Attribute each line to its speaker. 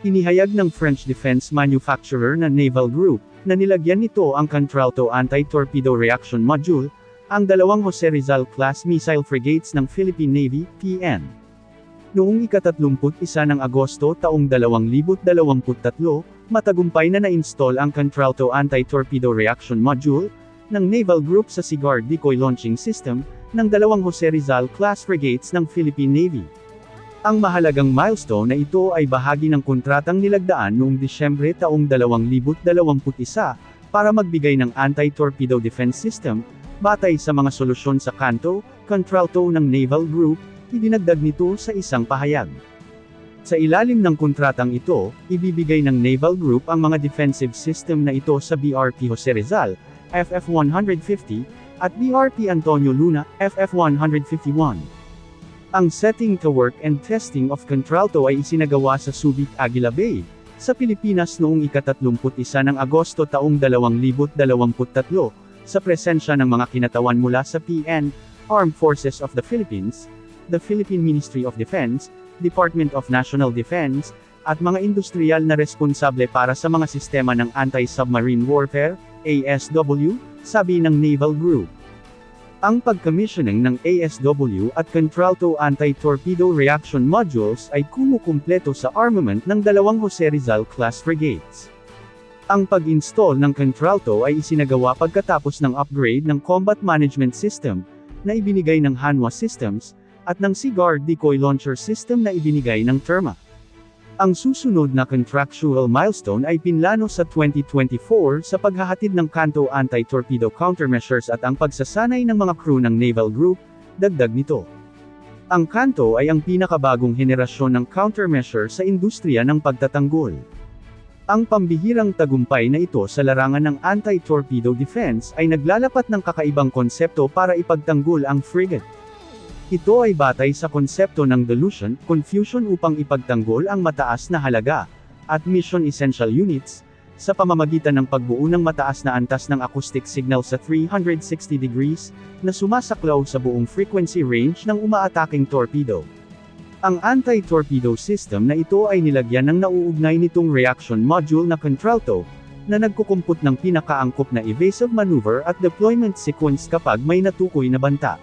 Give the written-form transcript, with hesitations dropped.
Speaker 1: Inihayag ng French defense manufacturer na Naval Group, na nilagyan nito ang Contralto Anti-Torpedo Reaction Module, ang dalawang Jose Rizal-class missile frigates ng Philippine Navy, PN. Noong ika-31 ng Agosto taong 2023, matagumpay na na-install ang Contralto Anti-Torpedo Reaction Module, ng Naval Group sa Sigard Decoy Launching System, ng dalawang Jose Rizal-class frigates ng Philippine Navy. Ang mahalagang milestone na ito ay bahagi ng kontratang nilagdaan noong Disyembre taong 2021, para magbigay ng anti-torpedo defense system, batay sa mga solusyon sa Contralto ng Naval Group, idinagdag nito sa isang pahayag. Sa ilalim ng kontratang ito, ibibigay ng Naval Group ang mga defensive system na ito sa BRP Jose Rizal, FF-150, at BRP Antonio Luna, FF-151. Ang setting to work and testing of Contralto ay isinagawa sa Subic, Aguila Bay, sa Pilipinas noong ika-31 ng Agosto taong 2023, sa presensya ng mga kinatawan mula sa PN, Armed Forces of the Philippines, the Philippine Ministry of Defense, Department of National Defense, at mga industrial na responsable para sa mga sistema ng anti-submarine warfare, ASW, sabi ng Naval Group. Ang pagcommissioning ng ASW at Contralto Anti-Torpedo Reaction Modules ay kumukumpleto sa armament ng dalawang Jose Rizal-class frigates. Ang pag-install ng Contralto ay isinagawa pagkatapos ng upgrade ng Combat Management System, na ibinigay ng Hanwha Systems, at ng Sigard Decoy Launcher System na ibinigay ng Terma. Ang susunod na contractual milestone ay pinlano sa 2024 sa paghahatid ng Canto Anti-Torpedo Countermeasures at ang pagsasanay ng mga crew ng Naval Group, dagdag nito. Ang Canto ay ang pinakabagong henerasyon ng countermeasure sa industriya ng pagtatanggol. Ang pambihirang tagumpay na ito sa larangan ng anti-torpedo defense ay naglalapat ng kakaibang konsepto para ipagtanggol ang frigate. Ito ay batay sa konsepto ng dilution, confusion upang ipagtanggol ang mataas na halaga, at mission essential units, sa pamamagitan ng pagbuo ng mataas na antas ng acoustic signal sa 360 degrees, na sumasaklaw sa buong frequency range ng umaataking torpedo. Ang anti-torpedo system na ito ay nilagyan ng nauugnay nitong reaction module na Contralto, na nagkukumput ng pinakaangkop na evasive maneuver at deployment sequence kapag may natukoy na banta.